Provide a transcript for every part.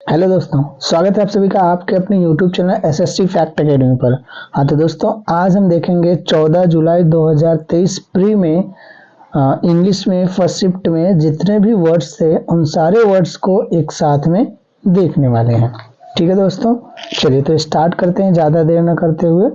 Hello दोस्तों, स्वागत है आप सभी का आपके अपने YouTube channel SSC fact academy पर। हाँ तो दोस्तों, आज हम देखेंगे 14 जुलाई 2023 प्री में इंग्लिश में फर्स्ट शिफ्ट में जितने भी वर्ड्स थे उन सारे वर्ड्स को एक साथ में देखने वाले हैं। ठीक है दोस्तों, चलिए तो स्टार्ट करते हैं ज़्यादा देर न करते हुए।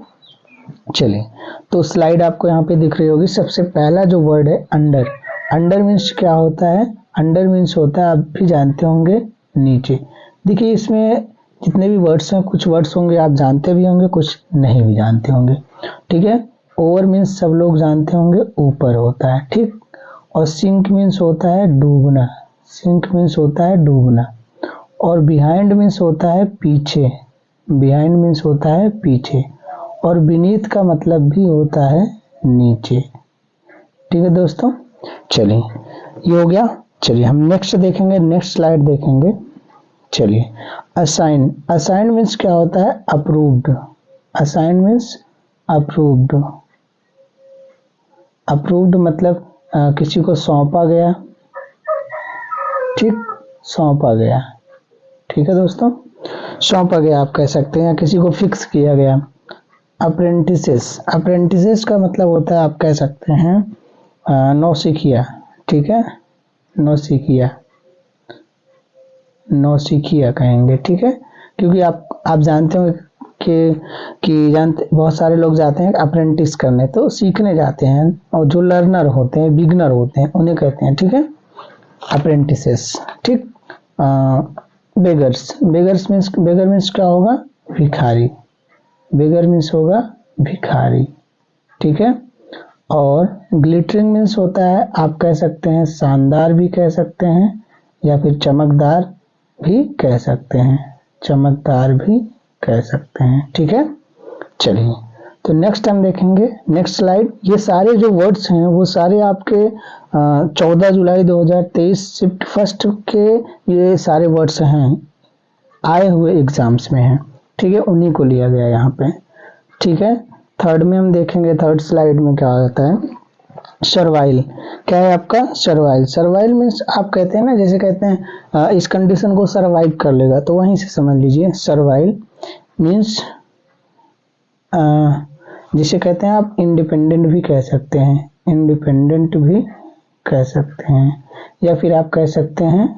चलिए तो स्लाइड आपको यहाँ पे दिख रही होगी। सबसे पहला जो वर्ड है अंडर। अंडर मीन्स क्या होता है? अंडर मीन्स होता है, आप भी जानते होंगे, नीचे। देखिए इसमें जितने भी वर्ड्स हैं, कुछ वर्ड्स होंगे आप जानते भी होंगे, कुछ नहीं भी जानते होंगे। ठीक है। ओवर मीन्स सब लोग जानते होंगे, ऊपर होता है। ठीक। और सिंक मीन्स होता है डूबना। सिंक मीन्स होता है डूबना। और बिहाइंड मीन्स होता है पीछे। बिहाइंड मीन्स होता है पीछे। और बीनीथ का मतलब भी होता है नीचे। ठीक है दोस्तों, चलिए ये हो गया। चलिए हम नेक्स्ट देखेंगे, नेक्स्ट स्लाइड देखेंगे। चलिए असाइन। असाइन मीन्स क्या होता है? Approved. Assign means approved. Approved मतलब किसी को सौंपा गया। ठीक, सौंपा गया। ठीक है दोस्तों, सौंपा गया आप कह सकते हैं, किसी को फिक्स किया गया। अप्रेंटिसेस। अप्रेंटिसेस का मतलब होता है, आप कह सकते हैं नौसिखिया। ठीक है, नौसिखिया। नौसिखिया कहेंगे। ठीक है, क्योंकि आप जानते हो कि जानते बहुत सारे लोग जाते हैं अप्रेंटिस करने, तो सीखने जाते हैं, और जो लर्नर होते हैं, बिगनर होते हैं, उन्हें कहते हैं। ठीक है, अप्रेंटिसेस। ठीक। बेगर्स। बेगर मीन्स क्या होगा? भिखारी। बेगर मीन्स होगा भिखारी। ठीक है। और ग्लिटरिंग मीन्स होता है, आप कह सकते हैं शानदार भी कह सकते हैं, या फिर चमकदार भी कह सकते हैं। चमकदार भी कह सकते हैं। ठीक है। चलिए तो नेक्स्ट हम देखेंगे, नेक्स्ट स्लाइड। ये सारे जो वर्ड्स हैं वो सारे आपके 14 जुलाई 2023 शिफ्ट फर्स्ट के ये सारे वर्ड्स हैं, आए हुए एग्जाम्स में हैं। ठीक है, उन्हीं को लिया गया यहाँ पे। ठीक है। थर्ड में हम देखेंगे, थर्ड स्लाइड में क्या होता है? सर्वाइल। क्या है आपका? सर्वाइल। सर्वाइल मीन्स आप कहते हैं ना, जैसे कहते हैं इस कंडीशन को सर्वाइव कर लेगा, तो वहीं से समझ लीजिए। सर्वाइल मीन्स जिसे कहते हैं आप इंडिपेंडेंट भी कह सकते हैं, इंडिपेंडेंट भी कह सकते हैं, या फिर आप कह सकते हैं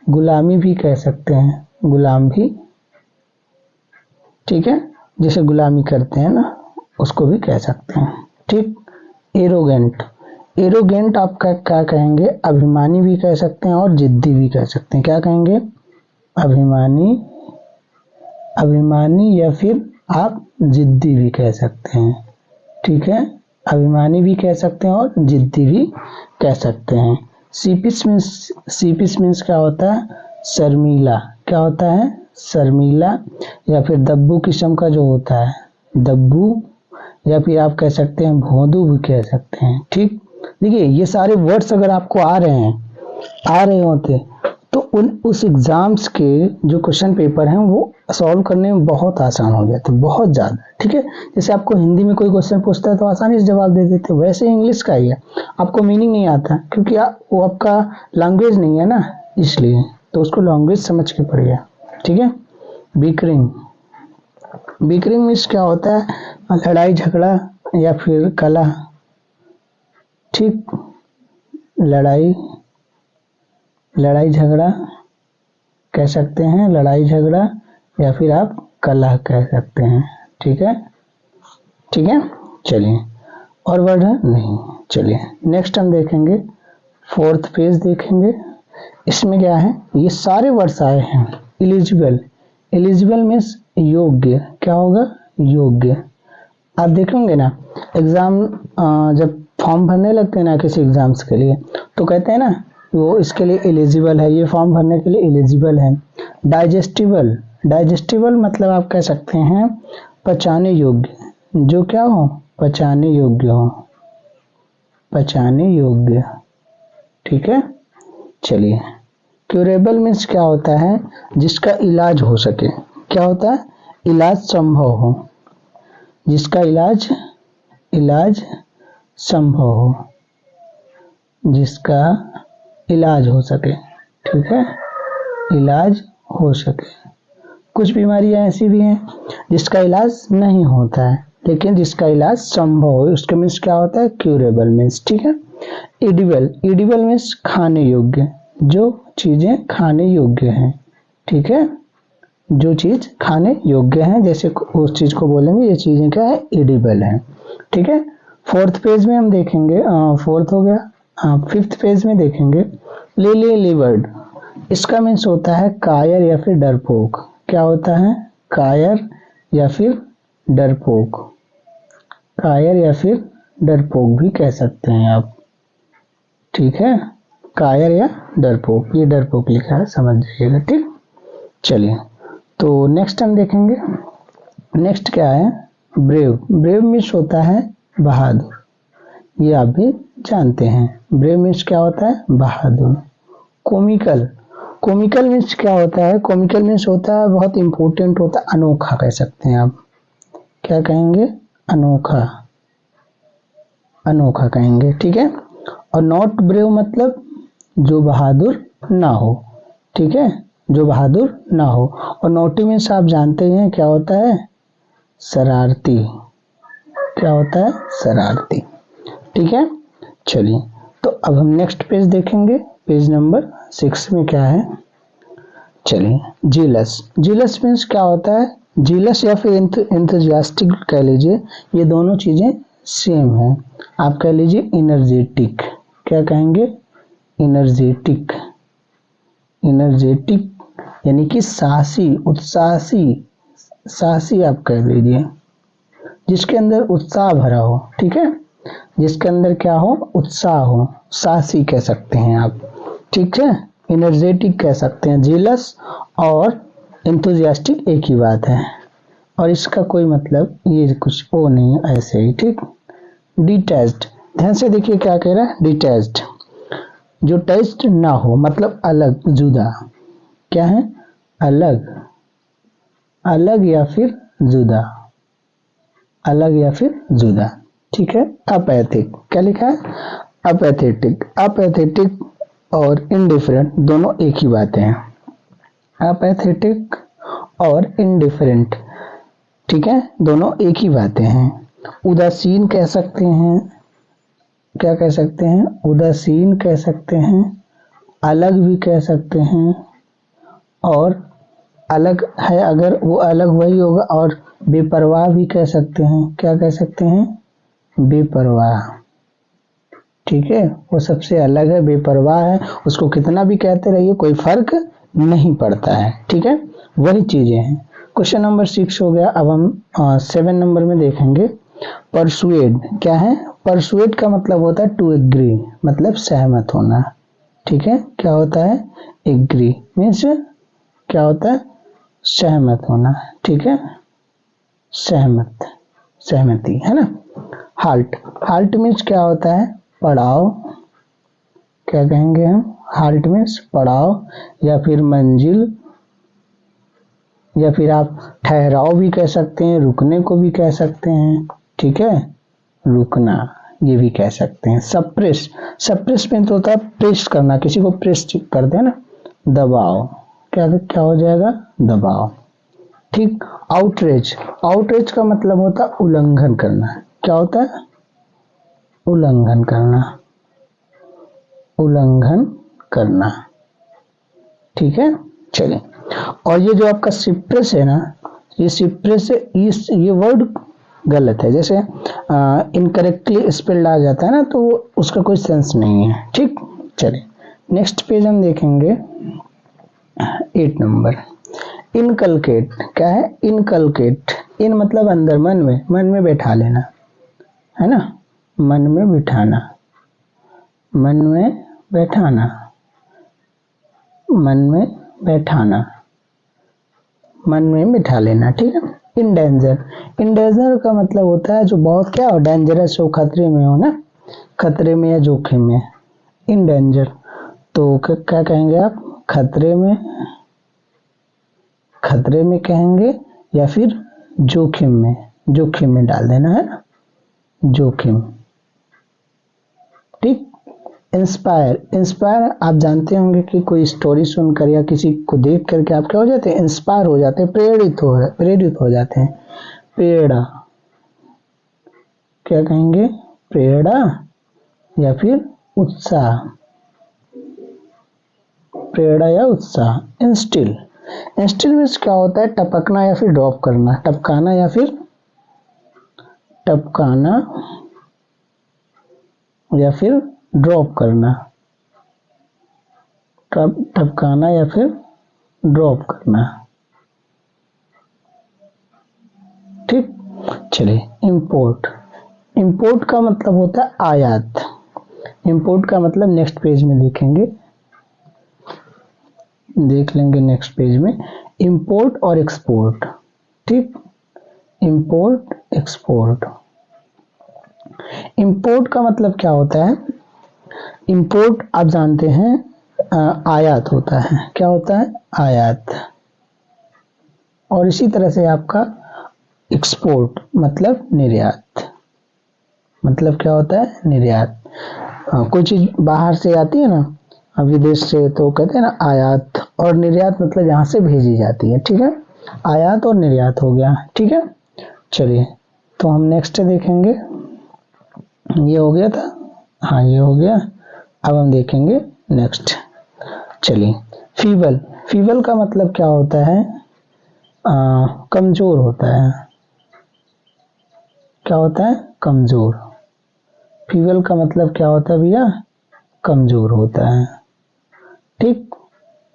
गुलामी भी कह सकते हैं, गुलाम भी। ठीक है, जिसे गुलामी करते हैं ना, उसको भी कह सकते हैं। ठीक। एरोगेंट। एरोगेंट आप क्या कहेंगे? अभिमानी भी कह सकते हैं और जिद्दी भी कह सकते हैं। क्या कहेंगे? अभिमानी। अभिमानी या फिर आप जिद्दी भी कह सकते हैं। ठीक है, अभिमानी भी कह सकते हैं और जिद्दी भी कह सकते हैं। सीपिस मीन्स क्या होता है? शर्मीला। क्या होता है? शर्मीला। या फिर दब्बू किस्म का जो होता है, दब्बू, या फिर आप कह सकते हैं भोंदू भी कह सकते हैं। ठीक। देखिए ये सारे वर्ड्स अगर आपको आ रहे होते तो उस एग्जाम्स के जो क्वेश्चन पेपर हैं वो सॉल्व करने में बहुत आसान हो जाते, बहुत ज़्यादा। ठीक है, जैसे आपको हिंदी में कोई क्वेश्चन पूछता है तो आसानी से जवाब दे देते, वैसे इंग्लिश का ही है, आपको मीनिंग नहीं आता क्योंकि वो आपका लैंग्वेज नहीं है ना, इसलिए तो उसको लैंग्वेज समझ के पढ़िए। ठीक है। बिकरिंग। बिकरिंग मीन्स क्या होता है? लड़ाई झगड़ा या फिर कला। ठीक, लड़ाई झगड़ा कह सकते हैं, लड़ाई झगड़ा, या फिर आप कला कह सकते हैं। ठीक है। ठीक है, चलिए और वर्ड है नहीं। चलिए नेक्स्ट हम देखेंगे, फोर्थ पेज देखेंगे। इसमें क्या है? ये सारे वर्ड्स आए हैं। एलिजिबल। एलिजिबल मीन्स योग्य। क्या होगा? योग्य। आप देखेंगे ना एग्जाम, जब फॉर्म भरने लगते हैं ना किसी एग्जाम्स के लिए, तो कहते हैं ना वो इसके लिए एलिजिबल है, ये फॉर्म भरने के लिए एलिजिबल है। डाइजेस्टिबल। डाइजेस्टिबल मतलब आप कह सकते हैं पचाने योग्य, जो क्या हो? पचाने योग्य हो, पचाने योग्य। ठीक है। चलिए क्यूरेबल मीन्स क्या होता है? जिसका इलाज हो सके। क्या होता है? इलाज संभव हो, जिसका इलाज संभव हो, जिसका इलाज हो सके। ठीक है, इलाज हो सके। कुछ बीमारियां ऐसी भी हैं जिसका इलाज नहीं होता है, लेकिन जिसका इलाज संभव हो, उसके मीन्स क्या होता है, क्यूरेबल मीन्स। ठीक है। एडिबल, एडिबल मीन्स खाने योग्य, जो चीजें खाने योग्य हैं। ठीक है, जो चीज खाने योग्य है, जैसे उस चीज को बोलेंगे ये चीजें क्या है, एडिबल है। ठीक है। फोर्थ पेज में हम देखेंगे, फोर्थ हो गया, फिफ्थ पेज में देखेंगे लिली लिवर्ड। इसका मीन्स होता है कायर या फिर डरपोक। क्या होता है, कायर या फिर डरपोक। कायर या फिर डरपोक भी कह सकते हैं आप। ठीक है, कायर या डरपोक, ये डरपोक लिखा है, समझ जाइएगा। ठीक, चलिए तो नेक्स्ट हम देखेंगे। नेक्स्ट क्या है, ब्रेव। ब्रेव मीन्स होता है बहादुर, ये आप भी जानते हैं। ब्रेव मीन्स क्या होता है, बहादुर। कॉमिकल, कॉमिकल मीन्स क्या होता है, कॉमिकल मीन्स होता है बहुत इंपॉर्टेंट होता है, अनोखा कह सकते हैं आप। क्या कहेंगे, अनोखा, अनोखा कहेंगे। ठीक है। और नॉट ब्रेव मतलब जो बहादुर ना हो। ठीक है, जो बहादुर ना हो। और नॉटी मीन्स आप जानते हैं क्या होता है, शरारती। क्या होता है, शरारती। ठीक है। चलिए तो अब हम नेक्स्ट पेज देखेंगे, पेज नंबर 6 में क्या है। चलिए, जीलस। जीलस मीन्स क्या होता है, जीलस या फिर इंथुजियास्टिक कह लीजिए, ये दोनों चीजें सेम है। आप कह लीजिए इनर्जेटिक। क्या कहेंगे, इनर्जेटिक। इनर्जेटिक यानी कि साहसी, उत्साहसी, साहसी आप कह लीजिए, जिसके अंदर उत्साह भरा हो। ठीक है, जिसके अंदर क्या हो, उत्साह हो, साहसी कह सकते हैं आप। ठीक है, एनर्जेटिक कह सकते हैं। जीलस और एंथुजियास्टिक एक ही बात है, और इसका कोई मतलब ये कुछ वो नहीं है, ऐसे ही। ठीक। डिटैच्ड, ध्यान से देखिए क्या कह रहा है, डिटैच्ड, जो टेस्ट ना हो, मतलब अलग, जुदा। क्या है, अलग, अलग या फिर जुदा, अलग या फिर जुदा। ठीक है। अपैथिक, क्या लिखा है, अपैथेटिक। अपैथेटिक और इनडिफरेंट दोनों एक ही बातें हैं। अपैथेटिक और इनडिफरेंट, ठीक है, दोनों एक ही बातें हैं। उदासीन कह सकते हैं, क्या कह सकते हैं, उदासीन कह सकते हैं, अलग भी कह सकते हैं, और अलग है अगर वो अलग वही होगा, और बेपरवाह भी कह सकते हैं। क्या कह सकते हैं, बेपरवाह। ठीक है, वो सबसे अलग है, बेपरवाह है, उसको कितना भी कहते रहिए कोई फर्क नहीं पड़ता है। ठीक है, वही चीजें हैं। क्वेश्चन नंबर 6 हो गया। अब हम 7 नंबर में देखेंगे। परसुएड क्या है, परसुएड का मतलब होता है टू एग्री, मतलब सहमत होना। ठीक है, क्या होता है, एग्री मीन्स क्या होता है, सहमत होना। ठीक है, सहमत, सहमति है ना। हाल्ट, हाल्ट मीन्स क्या होता है, पड़ाव। क्या कहेंगे हम, हाल्ट मीन्स पड़ाव या फिर मंजिल, या फिर आप ठहराव भी कह सकते हैं, रुकने को भी कह सकते हैं। ठीक है, रुकना ये भी कह सकते हैं। सप्रेस, सप्रेस में तो होता है प्रेस करना, किसी को प्रेस करते हैं ना, दबाव। क्या क्या हो जाएगा, दबाव। ठीक। आउटरेज, आउटरेज का मतलब होता है उल्लंघन करना। क्या होता है, उल्लंघन करना, उल्लंघन करना। ठीक है, चलिए। और ये जो आपका सिप्रेस है ना, ये सिप्रेस ये वर्ड गलत है, जैसे इनकरेक्टली स्पेल्ड आ जाता है ना, तो उसका कोई सेंस नहीं है। ठीक, चलिए नेक्स्ट पेज हम देखेंगे 8 नंबर। इनकलकेट क्या है, इनकलकेट, इन मतलब अंदर, मन में बैठा लेना है ना, मन में बिठाना, मन में बैठाना, मन में बैठाना, मन में बिठा लेना। ठीक है। इंडेंजर, इंडेंजर का मतलब होता है जो बहुत क्या हो, डेंजरस हो, खतरे में हो ना, खतरे में या जोखिम में, इंडेंजर। तो क्या कहेंगे आप, खतरे में, खतरे में कहेंगे, या फिर जोखिम में, जोखिम में डाल देना है ना, जोखिम। ठीक, इंस्पायर, इंस्पायर आप जानते होंगे कि कोई स्टोरी सुनकर या किसी को देख करके आप क्या हो जाते हैं, इंस्पायर हो जाते हैं, प्रेरित हो जाते हैं। प्रेरणा, क्या कहेंगे, प्रेरणा या फिर उत्साह, प्रेरणा या उत्साह। इंस्टिल, इंस्टिल मीन्स क्या होता है, टपकना या फिर ड्रॉप करना, टपकाना या फिर ड्रॉप करना, टपकाना या फिर ड्रॉप करना। ठीक, चलिए इंपोर्ट, इंपोर्ट का मतलब होता है आयात। इंपोर्ट का मतलब नेक्स्ट पेज में देखेंगे, देख लेंगे नेक्स्ट पेज में। इंपोर्ट और एक्सपोर्ट, ठीक, इंपोर्ट एक्सपोर्ट। इंपोर्ट का मतलब क्या होता है, इंपोर्ट आप जानते हैं आयात होता है, क्या होता है, आयात। और इसी तरह से आपका एक्सपोर्ट मतलब निर्यात, मतलब क्या होता है, निर्यात। कोई चीज बाहर से आती है ना, विदेश से, तो कहते हैं ना आयात, और निर्यात मतलब यहाँ से भेजी जाती है। ठीक है, आयात और निर्यात हो गया। ठीक है, चलिए तो हम नेक्स्ट देखेंगे। ये हो गया था, हाँ ये हो गया। अब हम देखेंगे नेक्स्ट। चलिए फीबल, फीबल का मतलब क्या होता है, कमजोर होता है, क्या होता है, कमजोर। फीबल का मतलब क्या होता है भैया, कमजोर होता है। ठीक,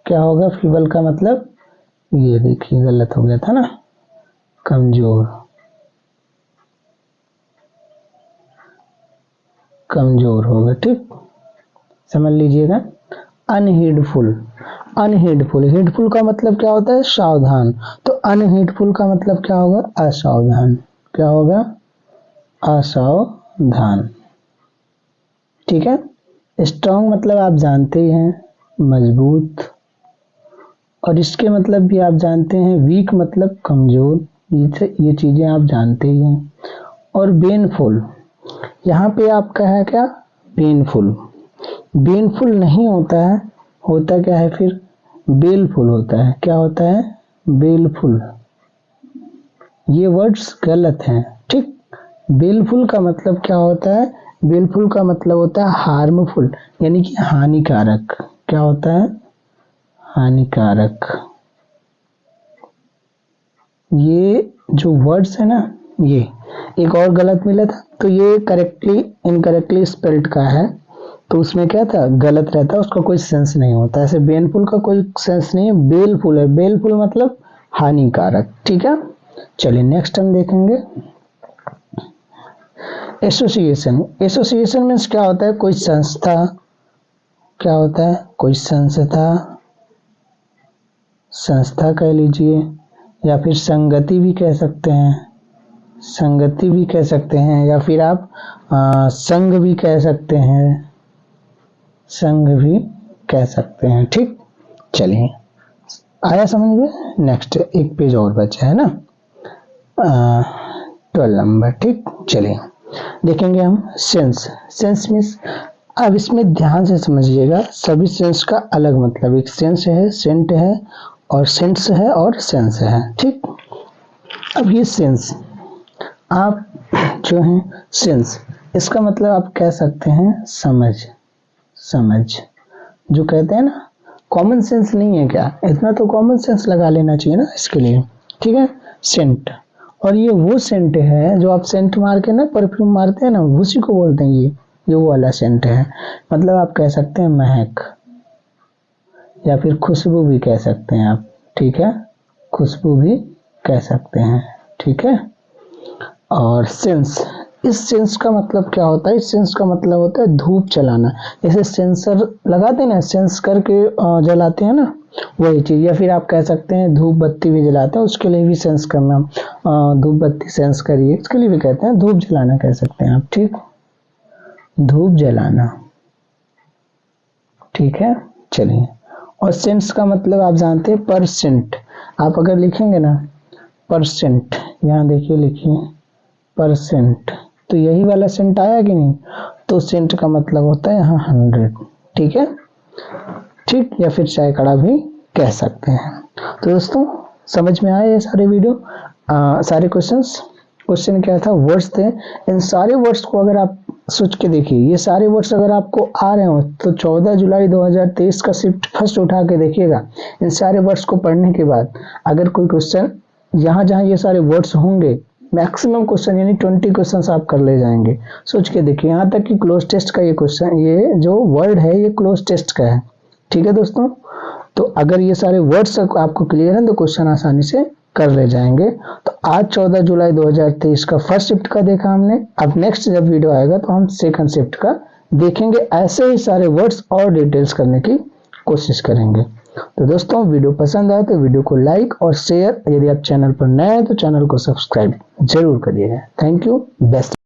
क्या होगा फीबल का मतलब, ये देखिए गलत हो गया था ना, कमजोर, कमजोर होगा। ठीक, समझ लीजिएगा। अनहीडफुल, अनहीडफुल, हीडफुल का मतलब क्या होता है, सावधान, तो अनहीडफुल का मतलब क्या होगा, असावधान, क्या होगा, असावधान। ठीक है, स्ट्रॉन्ग मतलब आप जानते ही हैं, मजबूत, और इसके मतलब भी आप जानते हैं, वीक मतलब कमजोर, ये चीजें आप जानते ही हैं। और बेनफुल, यहाँ पे आपका है क्या, पेनफुल, बेनफुल नहीं होता है, होता क्या है फिर, बेलफुल होता है, क्या होता है, बेलफुल। ये वर्ड्स गलत हैं। ठीक, बेलफुल का मतलब क्या होता है, बेलफुल का मतलब होता है हार्मफुल, यानी कि हानिकारक, क्या होता है, हानिकारक। ये जो वर्ड्स है ना, ये एक और गलत मिला था, तो ये करेक्टली इनकरेक्टली स्पेल्ड का है, तो उसमें क्या था, गलत रहता है, उसका कोई सेंस नहीं होता। ऐसे बेनफुल का कोई सेंस नहीं है, बेलफुल है, बेलफुल मतलब हानिकारक। ठीक है, चलिए नेक्स्ट हम देखेंगे एसोसिएशन। एसोसिएशन मीन्स क्या होता है, कोई संस्था, क्या होता है, कोई संस्था, संस्था कह लीजिए, या फिर संगति भी कह सकते हैं, संगति भी कह सकते हैं, या फिर आप संघ भी कह सकते हैं, संघ भी कह सकते हैं। ठीक, चलिए आया समझ में। नेक्स्ट एक पेज और बचा है ना, 12 नंबर। ठीक, चलिए देखेंगे हम सेंस। सेंस मीन्स, अब इसमें ध्यान से समझिएगा, सभी सेंस का अलग मतलब, एक सेंस है, सेंट है, और सेंस है, और सेंस है। ठीक, अब ये सेंस आप जो है, सेंस इसका मतलब आप कह सकते हैं समझ, समझ, जो कहते हैं ना, कॉमन सेंस नहीं है क्या, इतना तो कॉमन सेंस लगा लेना चाहिए ना इसके लिए। ठीक है, सेंट, और ये वो सेंट है जो आप सेंट मार के ना, परफ्यूम मारते हैं ना, उसी को बोलते हैं, ये जो वो वाला सेंट है। मतलब आप कह सकते हैं महक, या फिर खुशबू भी कह सकते हैं आप। ठीक है, खुशबू भी कह सकते हैं। ठीक है, और सेंस, इस सेंस का मतलब क्या होता है, इस सेंस का मतलब होता है धूप जलाना, जैसे सेंसर लगाते हैं ना, सेंस करके जलाते हैं ना, वही चीज। या फिर आप कह सकते हैं धूप बत्ती भी जलाते हैं, उसके लिए भी सेंस करना, धूप बत्ती सेंस करिए, इसके लिए भी कहते हैं धूप जलाना, कह सकते हैं आप। ठीक, धूप जलाना। ठीक है, चलिए। और सेंस का मतलब आप जानते हैं परसेंट, आप अगर लिखेंगे ना परसेंट, यहाँ देखिए लिखिए परसेंट, तो यही वाला सेंट आया कि नहीं, तो सेंट का मतलब होता है यहाँ 100, ठीक है, ठीक, या फिर सैकड़ा भी कह सकते हैं। तो दोस्तों समझ में आए ये सारे वीडियो, सारे क्वेश्चन क्या था, वर्ड्स थे। इन सारे वर्ड्स को अगर आप सोच के देखिए, ये सारे वर्ड्स अगर आपको आ रहे हो तो 14 जुलाई 2023 का शिफ्ट फर्स्ट उठा के देखिएगा। इन सारे वर्ड्स को पढ़ने के बाद अगर कोई क्वेश्चन जहाँ जहाँ ये सारे वर्ड्स होंगे, मैक्सिमम क्वेश्चन यानी 20 क्वेश्चन आप कर ले जाएंगे। सोच के देखिए, यहाँ तक कि क्लोज टेस्ट का ये क्वेश्चन, ये जो वर्ड है ये क्लोज टेस्ट का है, ठीक है दोस्तों। तो अगर ये सारे वर्ड्स आपको क्लियर है तो क्वेश्चन आसानी से कर ले जाएंगे। तो आज 14 जुलाई 2023 का फर्स्ट शिफ्ट का देखा हमने। अब नेक्स्ट जब वीडियो आएगा तो हम सेकंड शिफ्ट का देखेंगे। ऐसे ही सारे वर्ड्स और डिटेल्स करने की कोशिश करेंगे। तो दोस्तों वीडियो पसंद आए तो वीडियो को लाइक और शेयर, यदि आप चैनल पर नए हैं तो चैनल को सब्सक्राइब जरूर करिएगा। Thank you, best.